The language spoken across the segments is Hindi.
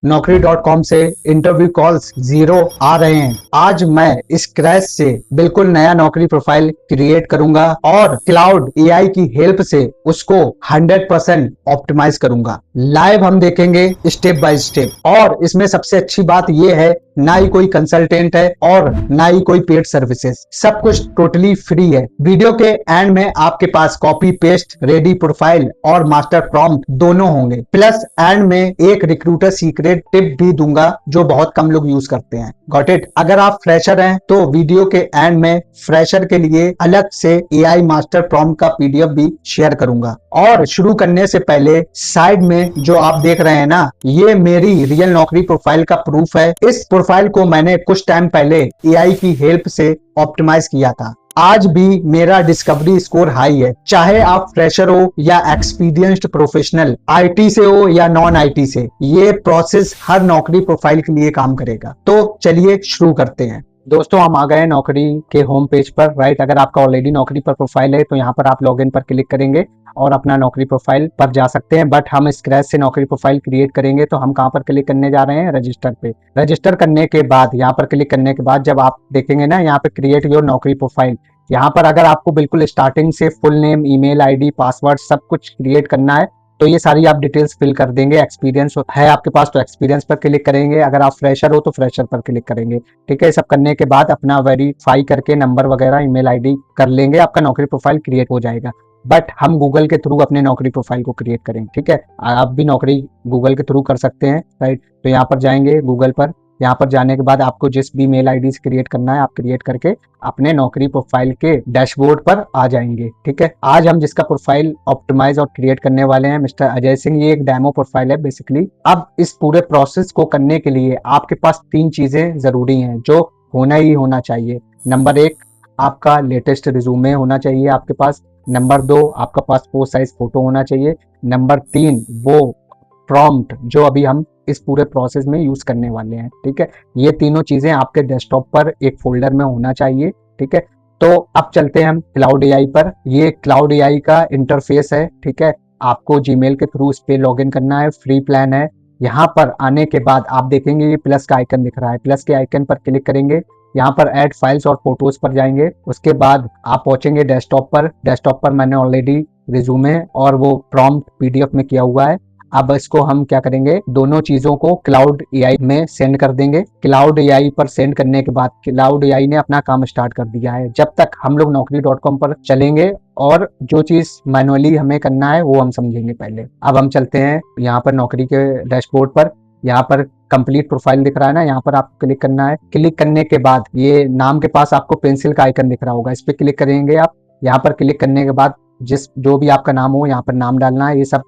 Naukri.com से इंटरव्यू कॉल्स 0 आ रहे हैं। आज मैं स्क्रैच से बिल्कुल नया नौकरी प्रोफाइल क्रिएट करूंगा और क्लाउड एआई की हेल्प से उसको 100% ऑप्टिमाइज करूंगा। लाइव हम देखेंगे स्टेप बाय स्टेप। और इसमें सबसे अच्छी बात यह है, ना ही कोई कंसल्टेंट है और ना ही कोई पेड सर्विसेज, सब कुछ टोटली फ्री है। वीडियो के एंड में आपके पास कॉपी पेस्ट रेडी प्रोफाइल और मास्टर प्रॉम्प्ट दोनों होंगे। प्लस एंड में एक रिक्रूटर सीक्रेट टिप भी दूंगा जो बहुत कम लोग यूज करते हैं। Got it. अगर आप फ्रेशर हैं तो वीडियो के एंड में फ्रेशर के लिए अलग से एआई मास्टर प्रॉम्प्ट का पीडीएफ भी शेयर करूंगा। और शुरू करने से पहले साइड में जो आप देख रहे हैं ना, ये मेरी रियल नौकरी प्रोफाइल का प्रूफ है। इस प्रोफाइल को मैंने कुछ टाइम पहले एआई की हेल्प से ऑप्टिमाइज किया था। आज भी मेरा डिस्कवरी स्कोर हाई है। चाहे आप फ्रेशर हो या एक्सपीरियंस्ड प्रोफेशनल, आईटी से हो या नॉन आईटी से, ये प्रोसेस हर नौकरी प्रोफाइल के लिए काम करेगा। तो चलिए शुरू करते हैं। दोस्तों, हम आ गए नौकरी के होम पेज पर। राइट, अगर आपका ऑलरेडी नौकरी पर प्रोफाइल है तो यहाँ पर आप लॉगिन पर क्लिक करेंगे और अपना नौकरी प्रोफाइल पर जा सकते हैं। बट हम स्क्रैच से नौकरी प्रोफाइल क्रिएट करेंगे तो हम कहाँ पर क्लिक करने जा रहे हैं? रजिस्टर पे। रजिस्टर करने के बाद यहाँ पर क्लिक करने के बाद जब आप देखेंगे ना यहाँ पे क्रिएट योर नौकरी प्रोफाइल, यहाँ पर अगर आपको बिल्कुल स्टार्टिंग से full name, email ID, password सब कुछ क्रिएट करना है तो ये सारी आप डिटेल्स फिल कर देंगे। एक्सपीरियंस है आपके पास तो एक्सपीरियंस पर क्लिक करेंगे, अगर आप फ्रेशर हो तो फ्रेशर पर क्लिक करेंगे। ठीक है, सब करने के बाद अपना वेरीफाई करके नंबर वगैरह, ईमेल आईडी कर लेंगे, आपका नौकरी प्रोफाइल क्रिएट हो जाएगा। बट हम गूगल के थ्रू अपने नौकरी प्रोफाइल को क्रिएट करेंगे। ठीक है, आप भी नौकरी गूगल के थ्रू कर सकते हैं। राइट, तो यहाँ पर जाएंगे गूगल पर। यहाँ पर जाने के बाद आपको जिस भी मेल आईडी से क्रिएट करना है आप क्रिएट करके अपने नौकरी प्रोफाइल के डैशबोर्ड पर आ जाएंगे। ठीक है, आज हम जिसका प्रोफाइल ऑप्टिमाइज और क्रिएट करने वाले हैं मिस्टर अजय सिंह। ये एक डेमो प्रोफाइल है बेसिकली। अब इस पूरे प्रोसेस को करने के लिए आपके पास 3 चीजें जरूरी हैं जो होना ही होना चाहिए। नंबर 1, आपका लेटेस्ट रिज्यूमे होना चाहिए आपके पास। नंबर 2, आपका पासपोर्ट साइज फोटो होना चाहिए। नंबर 3, वो प्रॉम्प्ट जो अभी हम इस पूरे प्रोसेस में यूज करने वाले हैं। ठीक है, ये तीनों चीजें आपके डेस्कटॉप पर एक फोल्डर में होना चाहिए। ठीक है, तो अब चलते हैं हम क्लाउड एआई पर। ये क्लाउड एआई का इंटरफेस है। ठीक है, आपको जीमेल के थ्रू इस पे लॉगिन करना है, फ्री प्लान है। यहाँ पर आने के बाद आप देखेंगे ये प्लस का आइकन दिख रहा है, प्लस के आइकन पर क्लिक करेंगे। यहाँ पर ऐड फाइल्स और फोटोज पर जाएंगे। उसके बाद आप पहुंचेंगे डेस्कटॉप पर। डेस्कटॉप पर मैंने ऑलरेडी रिज्यूमे और वो प्रॉम्प्ट पीडीएफ में किया हुआ है। अब इसको हम क्या करेंगे, दोनों चीजों को क्लाउड एआई में सेंड कर देंगे। क्लाउड एआई पर सेंड करने के बाद क्लाउड एआई ने अपना काम स्टार्ट कर दिया है। जब तक हम लोग Naukri.com पर चलेंगे और जो चीज मैनुअली हमें करना है वो हम समझेंगे पहले। अब हम चलते हैं यहाँ पर नौकरी के डैशबोर्ड पर। यहाँ पर कंप्लीट प्रोफाइल दिख रहा है ना, यहाँ पर आपको क्लिक करना है। क्लिक करने के बाद ये नाम के पास आपको पेंसिल का आइकन दिख रहा होगा, इस पर क्लिक करेंगे आप। यहाँ पर क्लिक करने के बाद जो भी आपका नाम हो यहाँ पर नाम डालना है। ये सब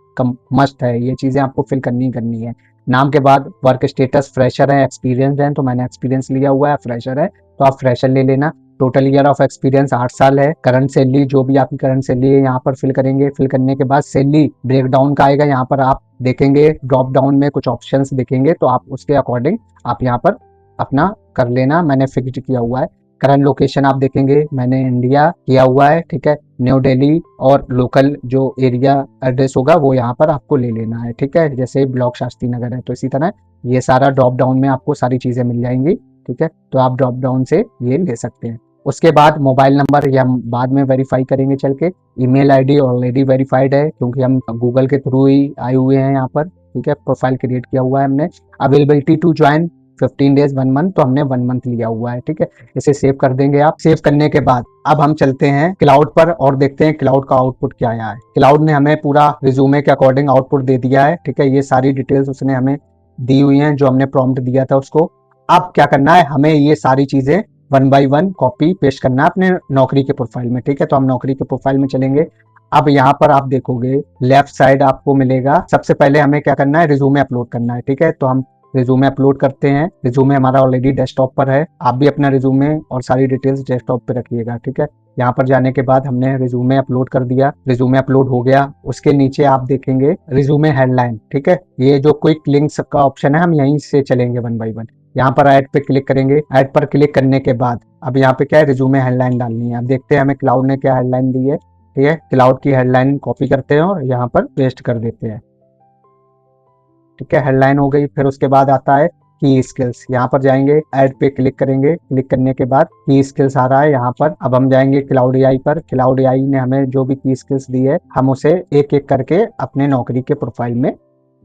मस्ट है, ये चीजें आपको फिल करनी है। नाम के बाद वर्क स्टेटस फ्रेशर है, एक्सपीरियंस है तो मैंने एक्सपीरियंस लिया हुआ है। फ्रेशर है तो आप फ्रेशर ले लेना। टोटल ईयर ऑफ एक्सपीरियंस 8 साल है। करंट सैलरी, जो भी आपकी करंट सैलरी है यहाँ पर फिल करेंगे। फिल करने के बाद सैलरी ब्रेकडाउन का आएगा, यहाँ पर आप देखेंगे ड्रॉप डाउन में कुछ ऑप्शंस दिखेंगे तो आप उसके अकॉर्डिंग आप यहाँ पर अपना कर लेना। मैंने फिक्स्ड किया हुआ है। करंट लोकेशन आप देखेंगे मैंने इंडिया किया हुआ है। ठीक है, न्यू दिल्ली और लोकल जो एरिया एड्रेस होगा वो यहाँ पर आपको ले लेना है। ठीक है, जैसे ब्लॉक शास्त्री नगर है तो इसी तरह ये सारा ड्रॉप डाउन में आपको सारी चीजें मिल जाएंगी। ठीक है, तो आप ड्रॉप डाउन से ये ले सकते हैं। उसके बाद मोबाइल नंबर या बाद में वेरीफाई करेंगे चल के। ईमेल आईडी ऑलरेडी वेरीफाइड है क्योंकि हम गूगल के थ्रू ही आए हुए हैं यहाँ पर। ठीक है, प्रोफाइल क्रिएट किया हुआ है हमने। Availability to join 15 days 1 month, तो हमने 1 मंथ लिया हुआ है। ठीक है, इसे सेव कर देंगे आप। सेव करने के बाद अब हम चलते हैं क्लाउड पर और देखते हैं क्लाउड का आउटपुट क्या आया है। क्लाउड ने हमें पूरा रिज्यूमे के अकॉर्डिंग आउटपुट दे दिया है। ठीक है, ये सारी डिटेल्स उसने हमें दी हुई हैं जो हमने प्रॉम्प्ट दिया था उसको। अब क्या करना है, हमें ये सारी चीजें 1 बाय 1 कॉपी पेस्ट करना है अपने नौकरी के प्रोफाइल में। ठीक है, तो हम नौकरी के प्रोफाइल में चलेंगे। अब यहाँ पर आप देखोगे लेफ्ट साइड आपको मिलेगा, सबसे पहले हमें क्या करना है, रिज्यूमे अपलोड करना है। ठीक है, तो हम रिज्यूमे अपलोड करते हैं। रिज्यूमे हमारा ऑलरेडी डेस्कटॉप पर है। आप भी अपना रिज्यूमे और सारी डिटेल्स डेस्कटॉप पे रखिएगा। ठीक है, यहाँ पर जाने के बाद हमने रिज्यूमे अपलोड कर दिया। रिज्यूमे अपलोड हो गया। उसके नीचे आप देखेंगे रिज्यूमे हेडलाइन। ठीक है, ये जो क्विक लिंक्स का ऑप्शन है हम यहीं से चलेंगे 1 बाय 1। यहाँ पर ऐड पे क्लिक करेंगे। ऐड पर क्लिक करने के बाद अब यहाँ पे क्या है, रिज्यूमे हेडलाइन डालनी है। अब देखते हैं हमें क्लाउड ने क्या हेडलाइन दी है। ठीक है, क्लाउड की हेडलाइन कॉपी करते हैं और यहाँ पर पेस्ट कर देते हैं। ठीक है, हेडलाइन हो गई। फिर उसके बाद आता है की स्किल्स, यहाँ पर जाएंगे, ऐड पे क्लिक करेंगे। क्लिक करने के बाद की स्किल्स आ रहा है यहाँ पर। अब हम जाएंगे क्लाउड एआई पर। क्लाउड एआई ने हमें जो भी की स्किल्स दी है, हम उसे एक एक करके अपने नौकरी के प्रोफाइल में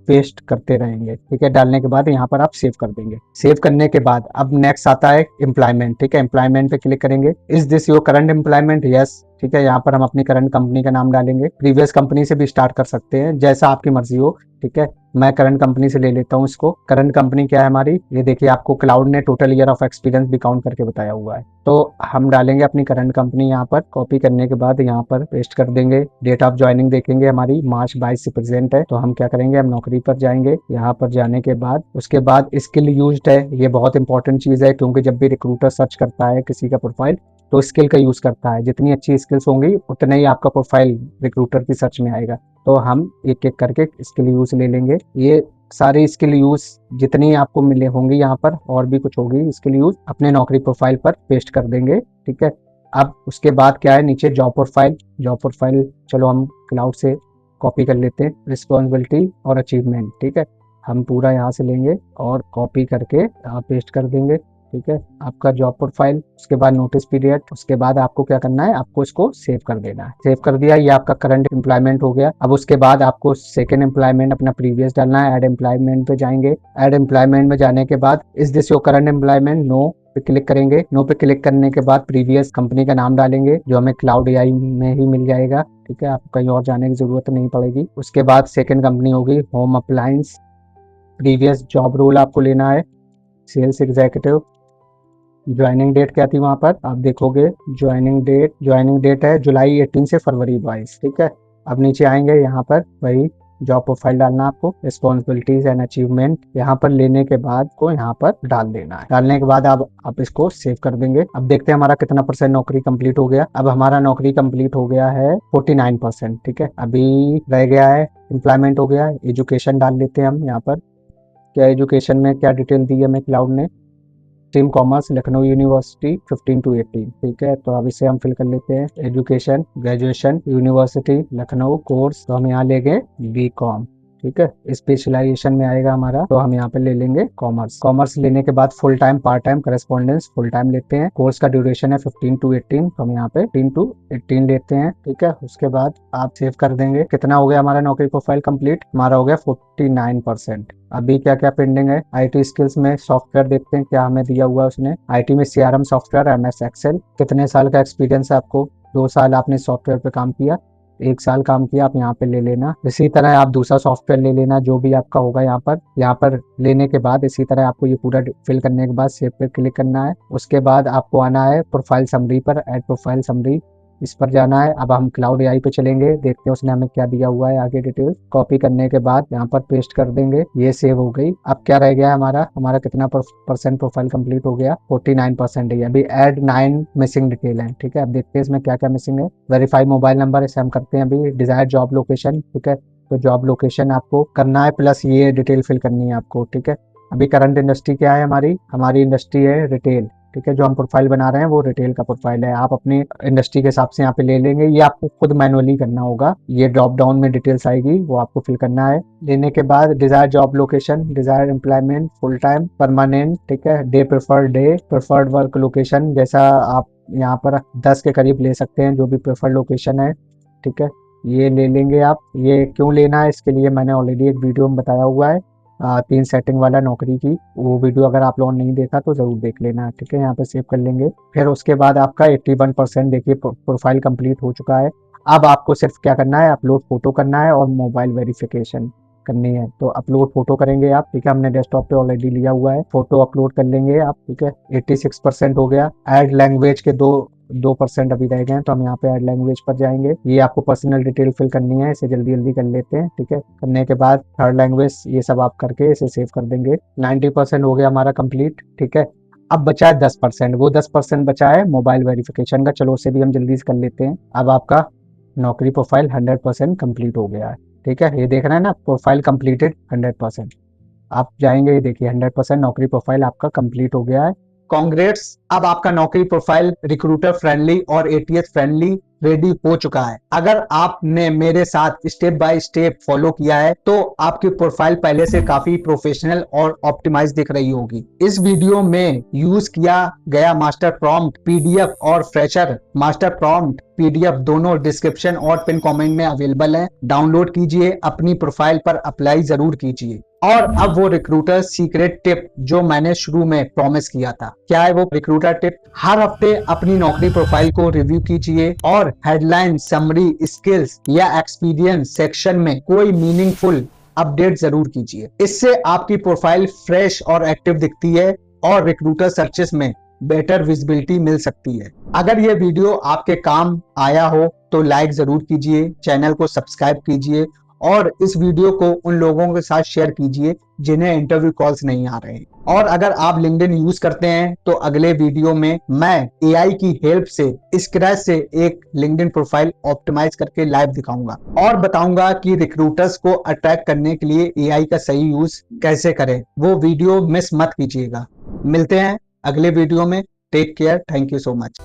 पेस्ट करते रहेंगे। ठीक है, डालने के बाद यहाँ पर आप सेव कर देंगे। सेव करने के बाद अब नेक्स्ट आता है एम्प्लॉयमेंट। ठीक है, एम्प्लॉयमेंट पे क्लिक करेंगे। Is this your current employment? Yes. ठीक है, यहाँ पर हम अपनी करंट कंपनी का नाम डालेंगे। प्रीवियस कंपनी से भी स्टार्ट कर सकते हैं, जैसा आपकी मर्जी हो। ठीक है, मैं करंट कंपनी से ले लेता हूँ इसको। करंट कंपनी क्या है हमारी, ये देखिए, आपको क्लाउड ने टोटल ईयर ऑफ एक्सपीरियंस भी काउंट करके बताया हुआ है। तो हम डालेंगे अपनी करंट कंपनी यहाँ पर। कॉपी करने के बाद यहाँ पर पेस्ट कर देंगे। डेट ऑफ ज्वाइनिंग देखेंगे, हमारी मार्च 22 से प्रेजेंट है। तो हम क्या करेंगे, हम नौकरी पर जाएंगे। यहाँ पर जाने के बाद उसके बाद स्किल यूज्ड है, ये बहुत इंपॉर्टेंट चीज है, क्योंकि जब भी रिक्रूटर सर्च करता है किसी का प्रोफाइल तो स्किल का यूज करता है। जितनी अच्छी स्किल्स होंगी उतना ही आपका प्रोफाइल रिक्रूटर की सर्च में आएगा। तो हम एक एक करके स्किल यूज ले लेंगे। ये सारी स्किल यूज जितनी आपको मिले होंगी यहाँ पर, और भी कुछ होगी स्किल यूज, अपने नौकरी प्रोफाइल पर पेस्ट कर देंगे। ठीक है, अब उसके बाद क्या है, नीचे जॉब प्रोफाइल। जॉब प्रोफाइल चलो हम क्लाउड से कॉपी कर लेते हैं, रिस्पॉन्सिबिलिटी और अचीवमेंट। ठीक है, हम पूरा यहाँ से लेंगे और कॉपी करके पेस्ट कर देंगे। ठीक है, आपका जॉब प्रोफाइल, उसके बाद नोटिस पीरियड, उसके बाद आपको क्या करना है, आपको इसको सेव कर देना है। सेव कर दिया, ये आपका करंट एम्प्लॉयमेंट हो गया। अब उसके बाद आपको सेकंड एम्प्लॉयमेंट अपना प्रीवियस डालना है। ऐड एम्प्लॉयमेंट पे जाएंगे। ऐड एम्प्लॉयमेंट में जाने के बाद is this your current employment? No पे क्लिक करेंगे। नो पे क्लिक करने के बाद प्रीवियस कंपनी का नाम डालेंगे, जो हमें क्लाउड एआई में ही मिल जाएगा। ठीक है, आपको कहीं और जाने की जरूरत नहीं पड़ेगी। उसके बाद सेकंड कंपनी होगी home appliance. Previous job role आपको लेना है, सेल्स एग्जीक्यूटिव। ज्वाइनिंग डेट क्या थी वहां पर, आप देखोगे ज्वाइनिंग डेट है जुलाई 18 से फरवरी 22। ठीक है, अब नीचे आएंगे, यहाँ पर वही जॉब प्रोफाइल डालना आपको, रिस्पॉन्सिबिलिटीज एंड अचीवमेंट यहाँ पर लेने के बाद को यहाँ पर डाल देना है। डालने के बाद आप इसको सेव कर देंगे। अब देखते हैं हमारा कितना परसेंट नौकरी कंप्लीट हो गया। अब हमारा नौकरी कंप्लीट हो गया है 49%। ठीक है, अभी रह गया है एम्प्लॉयमेंट हो गया है। एजुकेशन डाल लेते हैं हम यहाँ पर। क्या एजुकेशन में क्या डिटेल दी है हमें क्लाउड ने, stream commerce, Lucknow university 15 to 18। ठीक है, तो अब इसे हम फिल कर लेते हैं। Education, graduation, university Lucknow, course तो हम यहाँ ले गए BCom। ठीक है, स्पेशलाइजेशन में आएगा हमारा, तो हम यहाँ पे ले लेंगे कॉमर्स। कॉमर्स लेने के बाद full time, part time, correspondence, full time लेते हैं। कोर्स का ड्यूरेशन है 15 to 18, तो हम यहाँ पे 15 to 18 लेते हैं। ठीक है, उसके बाद आप सेव कर देंगे। कितना हो गया हमारा नौकरी प्रोफाइल कंप्लीट, हमारा हो गया 49%। अभी क्या क्या पेंडिंग है, आईटी स्किल्स में सॉफ्टवेयर देखते हैं क्या हमें दिया हुआ है उसने। आईटी में सीआरएम सॉफ्टवेयर, एमएस एक्सेल। कितने साल का एक्सपीरियंस है आपको, 2 साल आपने सॉफ्टवेयर पे काम किया, 1 साल काम किया, आप यहाँ पे ले लेना। इसी तरह आप दूसरा सॉफ्टवेयर ले लेना, जो भी आपका होगा यहाँ पर लेने के बाद इसी तरह आपको ये पूरा फिल करने के बाद सेव पे क्लिक करना है। उसके बाद आपको आना है प्रोफाइल समरी पर, ऐड प्रोफाइल समरी, इस पर जाना है। अब हम क्लाउड एआई पे चलेंगे, देखते हैं उसने हमें क्या दिया हुआ है आगे डिटेल। कॉपी करने के बाद यहाँ पर पेस्ट कर देंगे, ये सेव हो गई। अब क्या रह गया हमारा कितना परसेंट प्रोफाइल कंप्लीट हो गया, 49% है। अभी ऐड 9 मिसिंग डिटेल है। ठीक है, अब देखते हैं इसमें क्या क्या मिसिंग है। वेरीफाई मोबाइल नंबर, इसे हम करते हैं अभी। डिजायर जॉब लोकेशन, ठीक है, तो जॉब लोकेशन आपको करना है, प्लस ये डिटेल फिल करनी है आपको। ठीक है, अभी करंट इंडस्ट्री क्या है हमारी इंडस्ट्री है रिटेल। ठीक है, जो हम प्रोफाइल बना रहे हैं वो रिटेल का प्रोफाइल है। आप अपनी इंडस्ट्री के हिसाब से यहाँ पे ले लेंगे, ये आपको खुद मैनुअली करना होगा। ये ड्रॉप डाउन में डिटेल्स आएगी, वो आपको फिल करना है। लेने के बाद desire job location, desire employment, full time, permanent. ठीक है, डे, प्रेफर्ड वर्क लोकेशन, जैसा आप यहाँ पर 10 के करीब ले सकते हैं, जो भी प्रेफर्ड लोकेशन है। ठीक है, ये ले लेंगे आप। ये क्यों लेना है, इसके लिए मैंने ऑलरेडी एक वीडियो में बताया हुआ है, 3 सेटिंग वाला नौकरी की, वो वीडियो अगर आप लोगों ने नहीं देखा तो जरूर देख लेना। ठीक है, यहाँ पे सेव कर लेंगे। फिर उसके बाद आपका 81% देखिए प्रोफाइल कंप्लीट हो चुका है। अब आपको सिर्फ क्या करना है, अपलोड फोटो करना है और मोबाइल वेरिफिकेशन करनी है। तो अपलोड फोटो करेंगे आप। ठीक है, हमने डेस्कटॉप पे ऑलरेडी लिया हुआ है, फोटो अपलोड कर लेंगे आप। ठीक है, 86% हो गया। ऐड लैंग्वेज के 2% अभी रह गए हैं, तो हम यहाँ पे ऐड लैंग्वेज पर जाएंगे। ये आपको पर्सनल डिटेल फिल करनी है, इसे जल्दी जल्दी कर लेते हैं। ठीक है, करने के बाद थर्ड लैंग्वेज, ये सब आप करके इसे सेव कर देंगे। 90% हो गया हमारा कंप्लीट। ठीक है, अब बचा है 10%, वो 10% बचा है मोबाइल वेरिफिकेशन का, चलो उसे भी हम जल्दी से कर लेते हैं। अब आपका नौकरी प्रोफाइल 100% कंप्लीट हो गया है। ठीक है, ये देख रहे हैं ना, प्रोफाइल कंप्लीटेड 100%। आप जाएंगे, ये देखिए 100% नौकरी प्रोफाइल आपका कंप्लीट हो गया है। कांग्रेट्स, अब आपका नौकरी प्रोफाइल रिक्रूटर फ्रेंडली और एटीएस फ्रेंडली रेडी हो चुका है। अगर आपने मेरे साथ स्टेप बाय स्टेप फॉलो किया है तो आपकी प्रोफाइल पहले से काफी प्रोफेशनल और ऑप्टिमाइज दिख रही होगी। इस वीडियो में यूज किया गया मास्टर प्रॉम्प्ट पीडीएफ और फ्रेशर मास्टर प्रॉम्प्ट पीडीएफ दोनों डिस्क्रिप्शन और पिन कमेंट में अवेलेबल है। डाउनलोड कीजिए, अपनी प्रोफाइल पर अप्लाई जरूर कीजिए। और अब वो रिक्रूटर सीक्रेट टिप जो मैंने शुरू में प्रॉमिस किया था, क्या है वो रिक्रूटर टिप? हर हफ्ते अपनी नौकरी प्रोफाइल को रिव्यू कीजिए और हेडलाइन, समरी, स्किल्स या एक्सपीरियंस सेक्शन में कोई मीनिंगफुल अपडेट जरूर कीजिए। इससे आपकी प्रोफाइल फ्रेश और एक्टिव दिखती है और रिक्रूटर सर्चेस में बेटर विजिबिलिटी मिल सकती है। अगर ये वीडियो आपके काम आया हो तो लाइक जरूर कीजिए, चैनल को सब्सक्राइब कीजिए और इस वीडियो को उन लोगों के साथ शेयर कीजिए जिन्हें इंटरव्यू कॉल्स नहीं आ रहे हैं। और अगर आप लिंक्डइन यूज करते हैं तो अगले वीडियो में मैं एआई की हेल्प से स्क्रैच से एक लिंक्डइन प्रोफाइल ऑप्टिमाइज करके लाइव दिखाऊंगा और बताऊंगा कि रिक्रूटर्स को अट्रैक्ट करने के लिए एआई का सही यूज कैसे करें। वो वीडियो मिस मत कीजिएगा। मिलते हैं अगले वीडियो में। Take care, thank you so much.